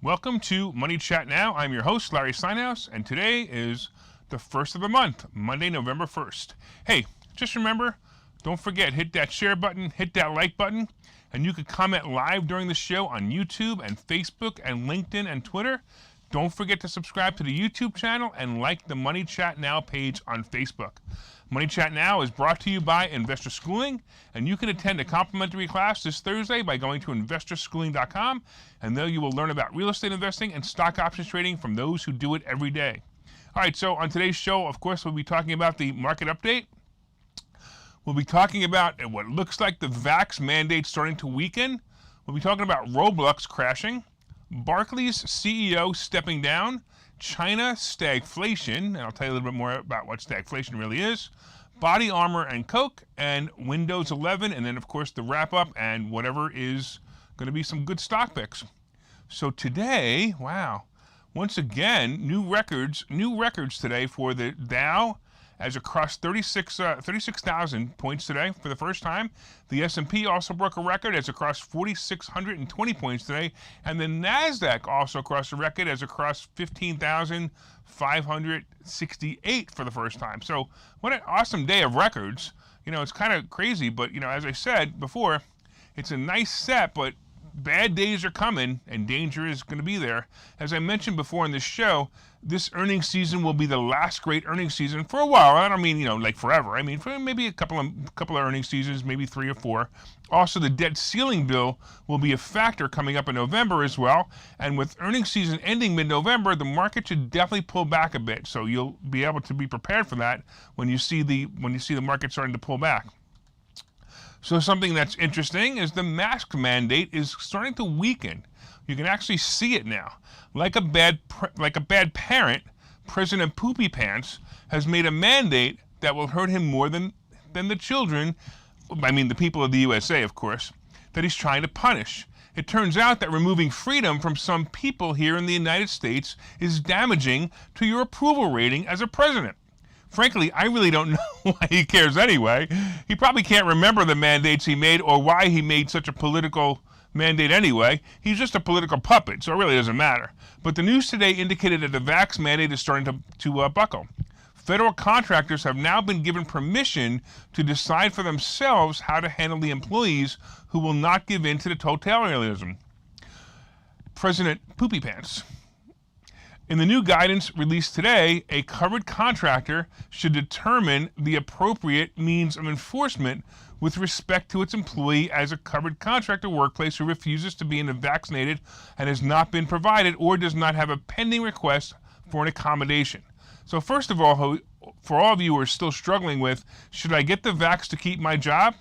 Welcome to Money Chat Now. I'm your host, Larry Steinhouse, and today is the first of the month, Monday, November 1st. Hey, just remember, don't forget, hit that share button, hit that like button, and you can comment live during the show on YouTube and Facebook and LinkedIn and Twitter. Don't forget to subscribe to the YouTube channel and like the Money Chat Now page on Facebook. Money Chat Now is brought to you by Investor Schooling, and you can attend a complimentary class this Thursday by going to investorschooling.com, and there you will learn about real estate investing and stock options trading from those who do it every day. All right, so on today's show, of course, we'll be talking about the market update. We'll be talking about what looks like the vax mandate starting to weaken. We'll be talking about Roblox crashing, Barclays CEO stepping down, China stagflation, and I'll tell you a little bit more about what stagflation really is, Body Armor and Coke, and Windows 11, and then of course the wrap up and whatever is going to be some good stock picks. So today, wow, once again, new records today for the Dow, as it crossed 36,000 points today for the first time. The S&P also broke a record as it crossed 4,620 points today. And the NASDAQ also crossed a record as it crossed 15,568 for the first time. So what an awesome day of records. You know, it's kind of crazy, but, you know, as I said before, it's a nice set, but bad days are coming and danger is going to be there. As I mentioned before in this show, this earnings season will be the last great earnings season for a while. I don't mean, you know, like forever. I mean, for maybe a couple of earnings seasons, maybe 3 or 4. Also, the debt ceiling bill will be a factor coming up in November as well. And with earnings season ending mid-November, the market should definitely pull back a bit. So you'll be able to be prepared for that when you see the market starting to pull back. So something that's interesting is the mask mandate is starting to weaken. You can actually see it now. Like a bad parent, President Poopy Pants has made a mandate that will hurt him more than the children, I mean the people of the USA, of course, that he's trying to punish. It turns out that removing freedom from some people here in the United States is damaging to your approval rating as a president. Frankly, I really don't know why he cares anyway. He probably can't remember the mandates he made or why he made such a political mandate anyway. He's just a political puppet, so it really doesn't matter. But the news today indicated that the vax mandate is starting to buckle. Federal contractors have now been given permission to decide for themselves how to handle the employees who will not give in to the totalitarianism. President Poopy Pants. In the new guidance released today, a covered contractor should determine the appropriate means of enforcement with respect to its employee as a covered contractor workplace who refuses to be vaccinated and has not been provided or does not have a pending request for an accommodation. So first of all, for all of you who are still struggling with, should I get the vax to keep my job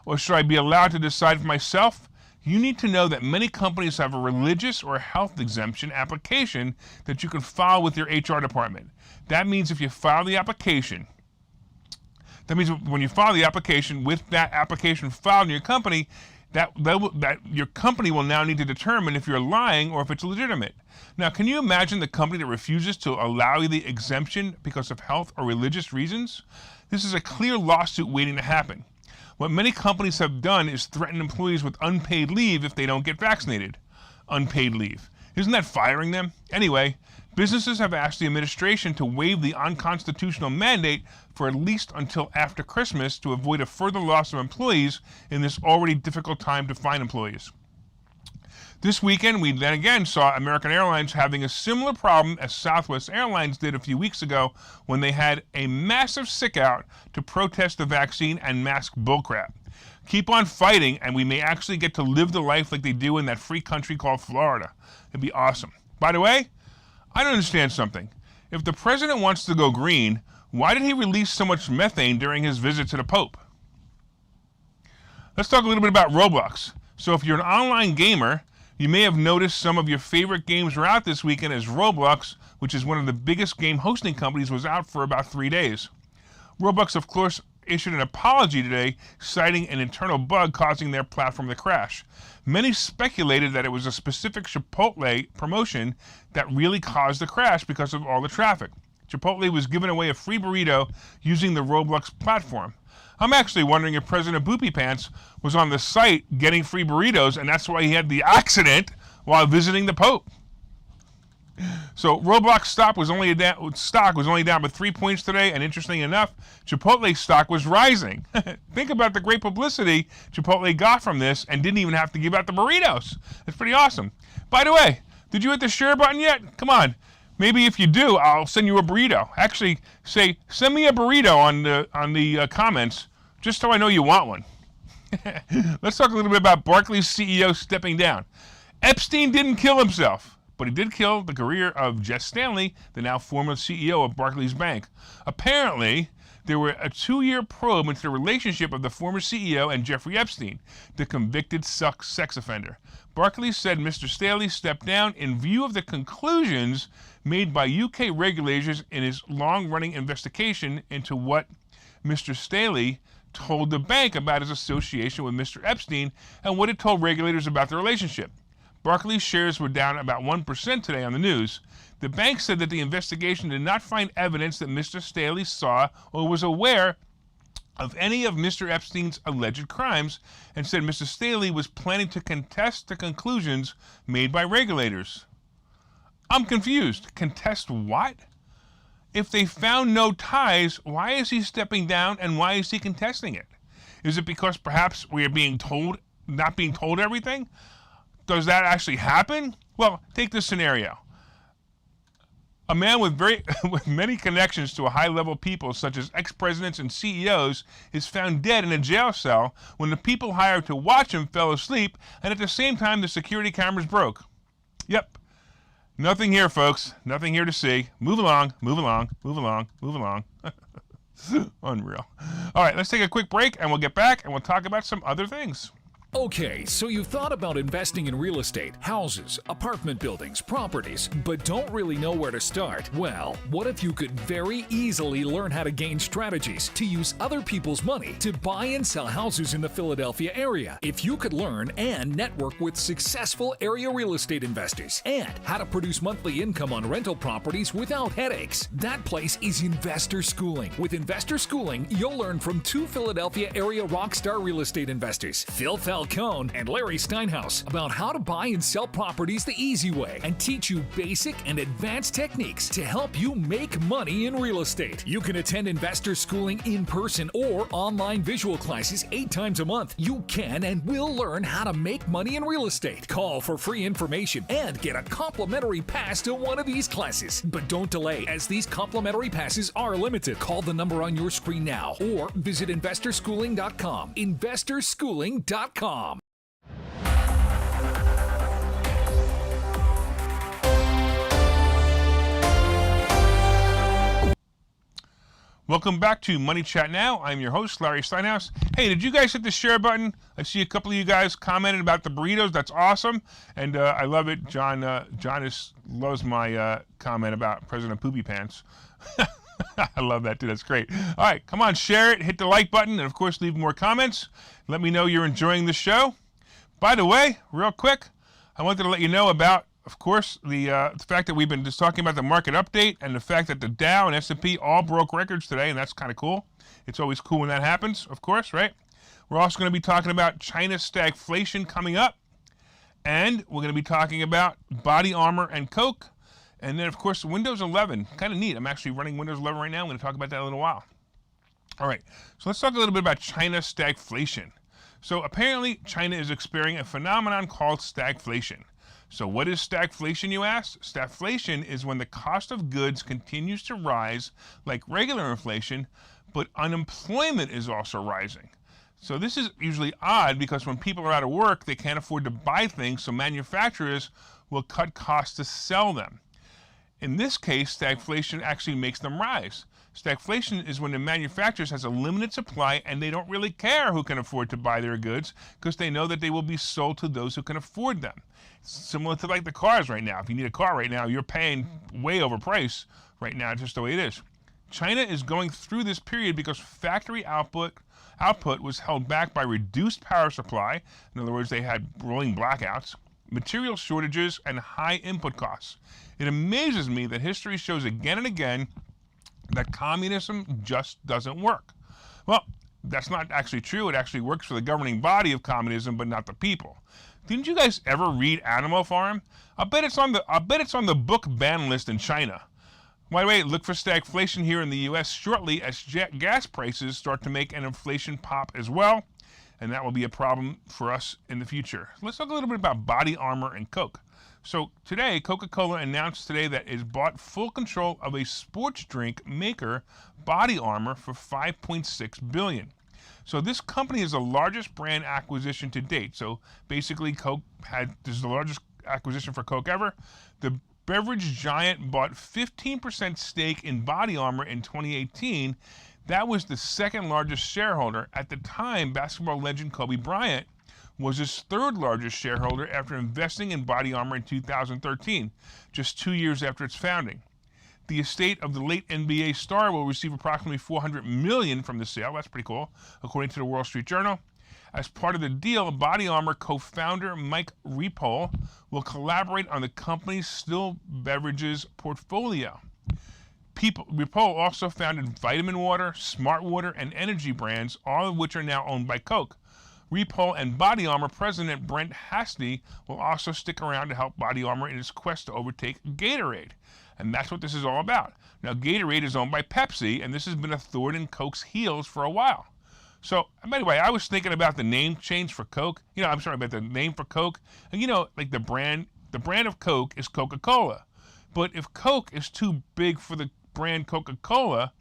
or should I be allowed to decide for myself? You need to know that many companies have a religious or health exemption application that you can file with your HR department. That means if you file the application, when you file the application with that application filed in your company, that your company will now need to determine if you're lying or if it's legitimate. Now, can you imagine the company that refuses to allow you the exemption because of health or religious reasons? This is a clear lawsuit waiting to happen. What many companies have done is threaten employees with unpaid leave if they don't get vaccinated. Unpaid leave. Isn't that firing them? Anyway, businesses have asked the administration to waive the unconstitutional mandate for at least until after Christmas to avoid a further loss of employees in this already difficult time to find employees. This weekend, we then again saw American Airlines having a similar problem as Southwest Airlines did a few weeks ago when they had a massive sick-out to protest the vaccine and mask bullcrap. Keep on fighting, and we may actually get to live the life like they do in that free country called Florida. It'd be awesome. By the way, I don't understand something. If the president wants to go green, why did he release so much methane during his visit to the Pope? Let's talk a little bit about Roblox. So if you're an online gamer, you may have noticed some of your favorite games were out this weekend as Roblox, which is one of the biggest game hosting companies, was out for about 3 days. Roblox, of course, issued an apology today, citing an internal bug causing their platform to crash. Many speculated that it was a specific Chipotle promotion that really caused the crash because of all the traffic. Chipotle was giving away a free burrito using the Roblox platform. I'm actually wondering if President Poopy Pants was on the site getting free burritos, and that's why he had the accident while visiting the Pope. So Roblox stock was only down by 3 points today, and interesting enough, Chipotle stock was rising. Think about the great publicity Chipotle got from this and didn't even have to give out the burritos. It's pretty awesome. By the way, did you hit the share button yet? Come on. Maybe if you do, I'll send you a burrito. Actually, send me a burrito on the comments, just so I know you want one. Let's talk a little bit about Barclays CEO stepping down. Epstein didn't kill himself, but he did kill the career of Jess Stanley, the now former CEO of Barclays Bank. Apparently, there were a 2-year probe into the relationship of the former CEO and Jeffrey Epstein, the convicted sex offender. Barclays said Mr. Staley stepped down in view of the conclusions made by UK regulators in his long-running investigation into what Mr. Staley told the bank about his association with Mr. Epstein and what it told regulators about the relationship. Barclays shares were down about 1% today on the news. The bank said that the investigation did not find evidence that Mr. Staley saw or was aware of any of Mr. Epstein's alleged crimes, and said Mr. Staley was planning to contest the conclusions made by regulators. I'm confused. Contest what? If they found no ties, why is he stepping down and why is he contesting it? Is it because perhaps we are not being told everything? Does that actually happen? Well, take this scenario. A man with many connections to high-level people, such as ex-presidents and CEOs, is found dead in a jail cell when the people hired to watch him fell asleep, and at the same time the security cameras broke. Yep. Nothing here, folks. Nothing here to see. Move along, move along, move along, move along. Unreal. All right, let's take a quick break, and we'll get back, and we'll talk about some other things. Okay, so you've thought about investing in real estate, houses, apartment buildings, properties, but don't really know where to start? Well, what if you could very easily learn how to gain strategies to use other people's money to buy and sell houses in the Philadelphia area? If you could learn and network with successful area real estate investors and how to produce monthly income on rental properties without headaches, that place is Investor Schooling. With Investor Schooling, you'll learn from 2 Philadelphia area rockstar real estate investors, Phil Falcone and Larry Steinhouse, about how to buy and sell properties the easy way and teach you basic and advanced techniques to help you make money in real estate. You can attend Investor Schooling in person or online visual classes 8 times a month. You can and will learn how to make money in real estate. Call for free information and get a complimentary pass to one of these classes. But don't delay, as these complimentary passes are limited. Call the number on your screen now or visit investorschooling.com. investorschooling.com. Welcome back to Money Chat Now. I'm your host, Larry Steinhouse. Hey, did you guys hit the share button? I see a couple of you guys commented about the burritos. That's awesome. And I love it. John loves my comment about President Poopy Pants. I love that, too. That's great. All right, come on, share it. Hit the like button. And, of course, leave more comments. Let me know you're enjoying the show. By the way, real quick, I wanted to let you know about, of course, the fact that we've been just talking about the market update and the fact that the Dow and S&P all broke records today, and that's kind of cool. It's always cool when that happens, of course, right? We're also going to be talking about China's stagflation coming up, and we're going to be talking about Body Armor and Coke, and then, of course, Windows 11. Kind of neat. I'm actually running Windows 11 right now. I'm going to talk about that in a little while. All right, so let's talk a little bit about China's stagflation. So apparently, China is experiencing a phenomenon called stagflation. So what is stagflation, you ask? Stagflation is when the cost of goods continues to rise like regular inflation, but unemployment is also rising. So this is usually odd because when people are out of work, they can't afford to buy things, so manufacturers will cut costs to sell them. In this case, stagflation actually makes them rise. Stagflation is when the manufacturers has a limited supply and they don't really care who can afford to buy their goods because they know that they will be sold to those who can afford them. It's similar to like the cars right now. If you need a car right now, you're paying way over price right now, just the way it is. China is going through this period because factory output was held back by reduced power supply. In other words, they had rolling blackouts, material shortages, and high input costs. It amazes me that history shows again and again that communism just doesn't work. Well, that's not actually true. It actually works for the governing body of communism, but not the people. Didn't you guys ever read Animal Farm? I bet it's on the book ban list in China. By the way, look for stagflation here in the U.S. shortly as gas prices start to make an inflation pop as well, and that will be a problem for us in the future. Let's talk a little bit about body armor and Coke. So today, Coca-Cola announced today that it bought full control of a sports drink maker, Body Armor, for $5.6 billion. So this company is the largest brand acquisition to date. So basically, this is the largest acquisition for Coke ever. The beverage giant bought 15% stake in Body Armor in 2018. That was the second largest shareholder. At the time, basketball legend Kobe Bryant was his third largest shareholder after investing in Body Armor in 2013, just 2 years after its founding. The estate of the late NBA star will receive approximately $400 million from the sale. That's pretty cool, according to the Wall Street Journal. As part of the deal, Body Armor co-founder Mike Ripoll will collaborate on the company's still beverages portfolio. Ripoll also founded Vitamin Water, Smart Water, and energy brands, all of which are now owned by Coke. Ripoll and Body Armor president Brent Hasty will also stick around to help Body Armor in its quest to overtake Gatorade. And that's what this is all about. Now, Gatorade is owned by Pepsi, and this has been a thorn in Coke's heels for a while. So, by the way, I was thinking about the name change for Coke. About the name for Coke. And like the brand of Coke is Coca-Cola. But if Coke is too big for the brand Coca-Cola,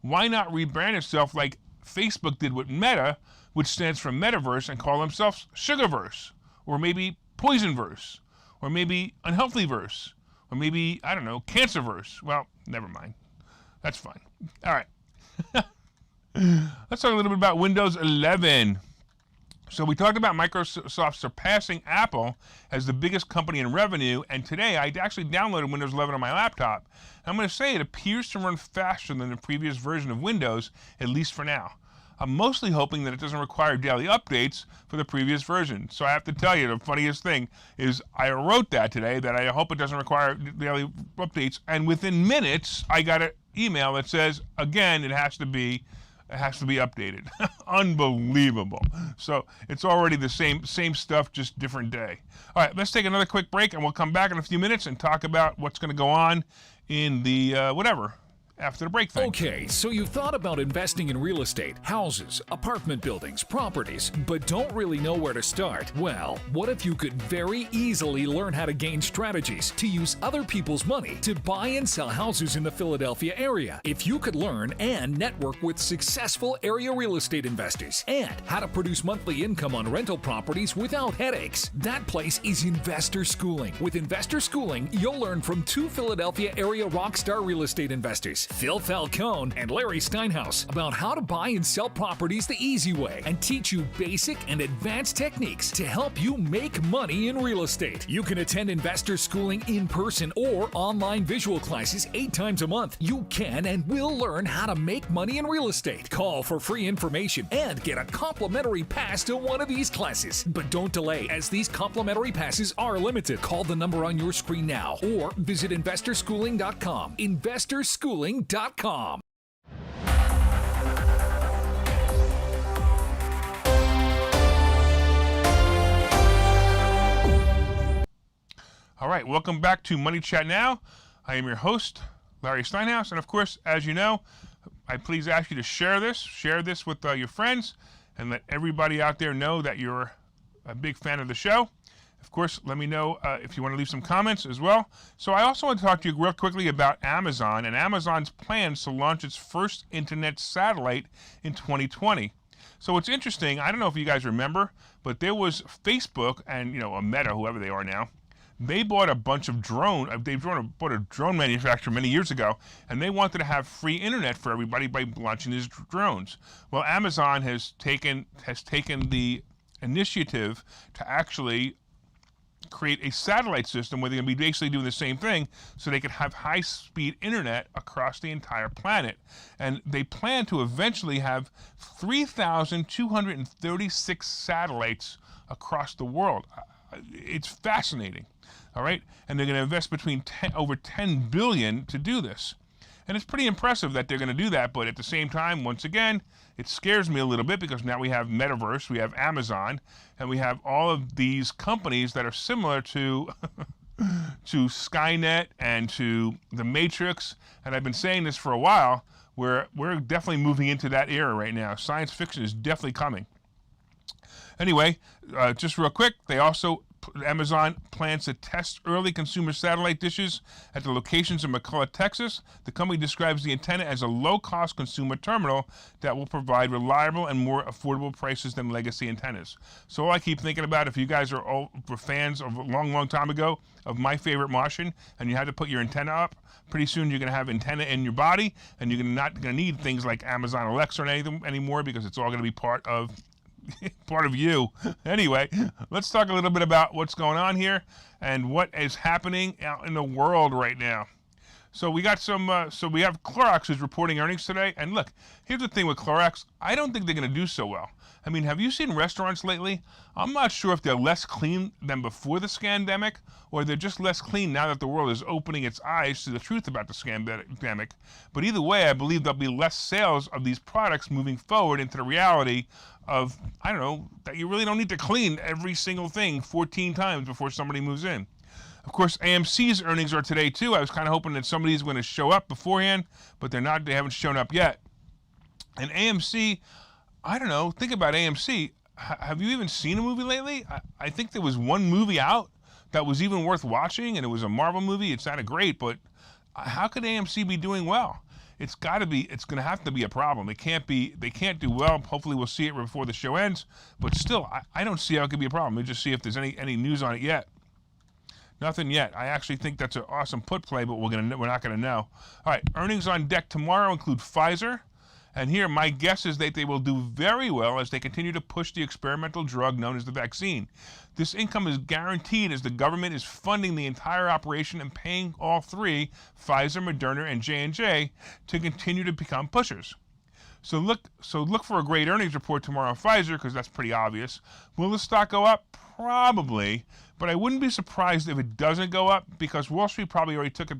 why not rebrand itself like Facebook did with Meta, which stands for Metaverse, and call themselves Sugarverse, or maybe Poisonverse, or maybe Unhealthyverse, or maybe, I don't know, Cancerverse. Well, never mind. That's fine. All right. Let's talk a little bit about Windows 11. So we talked about Microsoft surpassing Apple as the biggest company in revenue, and today I actually downloaded Windows 11 on my laptop. I'm going to say it appears to run faster than the previous version of Windows, at least for now. I'm mostly hoping that it doesn't require daily updates for the previous version. So I have to tell you, the funniest thing is I wrote that today, that I hope it doesn't require daily updates, and within minutes I got an email that says, again, it has to be updated. Unbelievable. So it's already the same stuff, just different day. All right, let's take another quick break, and we'll come back in a few minutes and talk about what's going to go on in the after the break thing. Okay, so you've thought about investing in real estate, houses, apartment buildings, properties, but don't really know where to start? Well, what if you could very easily learn how to gain strategies to use other people's money to buy and sell houses in the Philadelphia area? If you could learn and network with successful area real estate investors and how to produce monthly income on rental properties without headaches, that place is Investor Schooling. With Investor Schooling, you'll learn from two Philadelphia area rockstar real estate investors, Phil Falcone and Larry Steinhouse, about how to buy and sell properties the easy way and teach you basic and advanced techniques to help you make money in real estate. You can attend Investor Schooling in person or online visual classes 8 times a month. You can and will learn how to make money in real estate. Call for free information and get a complimentary pass to one of these classes. But don't delay, as these complimentary passes are limited. Call the number on your screen now or visit investorschooling.com. investorschooling.com. All right, welcome back to Money Chat Now. I am your host, Larry Steinhouse, and of course, as you know, I please ask you to share this with your friends, and let everybody out there know that you're a big fan of the show. Of course, let me know if you want to leave some comments as well. So I also want to talk to you real quickly about Amazon and Amazon's plans to launch its first internet satellite in 2020. So it's interesting, I don't know if you guys remember, but there was Facebook and, a Meta, whoever they are now. They bought a bunch of bought a drone manufacturer many years ago, and they wanted to have free internet for everybody by launching these drones. Well, Amazon has taken the initiative to actually create a satellite system where they're going to be basically doing the same thing, so they can have high-speed internet across the entire planet. And they plan to eventually have 3,236 satellites across the world. It's fascinating, all right? And they're going to invest over $10 billion to do this. And it's pretty impressive that they're going to do that, but at the same time, once again, it scares me a little bit because now we have Metaverse, we have Amazon, and we have all of these companies that are similar to to Skynet and to the Matrix. And I've been saying this for a while, where we're definitely moving into that era right now. Science fiction is definitely coming. Anyway, just real quick, Amazon plans to test early consumer satellite dishes at the locations in McCullough, Texas. The company describes the antenna as a low-cost consumer terminal that will provide reliable and more affordable prices than legacy antennas. So all I keep thinking about, if you guys were fans of a long, long time ago of My Favorite Martian, and you had to put your antenna up, pretty soon you're going to have antenna in your body, and you're not going to need things like Amazon Alexa or anything anymore, because it's all going to be part of you. Anyway, let's talk a little bit about what's going on here and what is happening out in the world right now. So we got we have Clorox who's reporting earnings today. And look, here's the thing with Clorox. I don't think they're going to do so well. I mean, have you seen restaurants lately? I'm not sure if they're less clean than before the scandemic, or they're just less clean now that the world is opening its eyes to the truth about the scandemic. But either way, I believe there'll be less sales of these products moving forward into the reality of, I don't know, that you really don't need to clean every single thing 14 times before somebody moves in. Of course, AMC's earnings are today too. I was kind of hoping that somebody's going to show up beforehand, but they're not. They haven't shown up yet. And AMC, I don't know, think about AMC. Have you even seen a movie lately? I think there was one movie out that was even worth watching, and it was a Marvel movie. It sounded great, but how could AMC be doing well? It's going to have to be a problem. They can't do well. Hopefully we'll see it before the show ends, but still, I don't see how it could be a problem. Let me just see if there's any news on it yet. Nothing yet. I actually think that's an awesome put play, but we're not gonna know. All right, earnings on deck tomorrow include Pfizer, and here my guess is that they will do very well as they continue to push the experimental drug known as the vaccine. This income is guaranteed as the government is funding the entire operation and paying all three, Pfizer, Moderna, and J&J, to continue to become pushers. So look for a great earnings report tomorrow on Pfizer, because that's pretty obvious. Will the stock go up? Probably, but I wouldn't be surprised if it doesn't go up, because Wall Street probably already took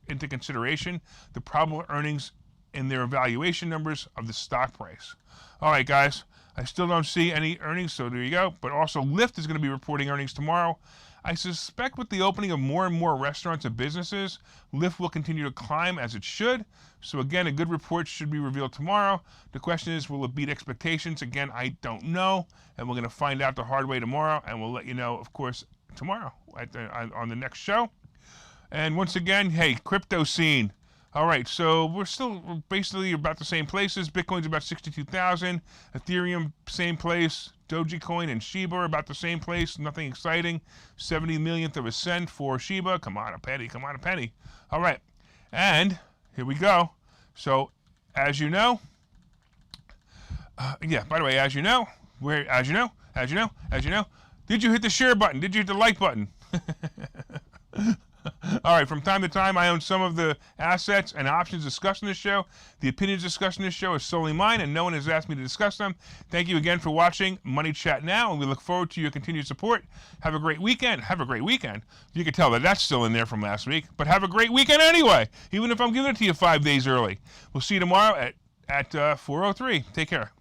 into consideration the probable earnings in their evaluation numbers of the stock price. All right, guys, I still don't see any earnings, so there you go. But also, Lyft is going to be reporting earnings tomorrow. I suspect with the opening of more and more restaurants and businesses, Lyft will continue to climb as it should. So again, a good report should be revealed tomorrow. The question is, will it beat expectations? Again, I don't know, and we're going to find out the hard way tomorrow, and we'll let you know, of course, tomorrow on the next show. And once again, hey, crypto scene. All right, so we're basically about the same places. Bitcoin's about 62,000. Ethereum, same place. Dogecoin and Shiba are about the same place. Nothing exciting. 70 millionth of a cent for Shiba. Come on, a penny. Come on, a penny. All right, and here we go. So, as you know, by the way, as you know, did you hit the share button? Did you hit the like button? All right, from time to time, I own some of the assets and options discussed in this show. The opinions discussed in this show is solely mine, and no one has asked me to discuss them. Thank you again for watching Money Chat Now, and we look forward to your continued support. Have a great weekend. Have a great weekend. You can tell that that's still in there from last week, but have a great weekend anyway, even if I'm giving it to you 5 days early. We'll see you tomorrow at 4:03. Take care.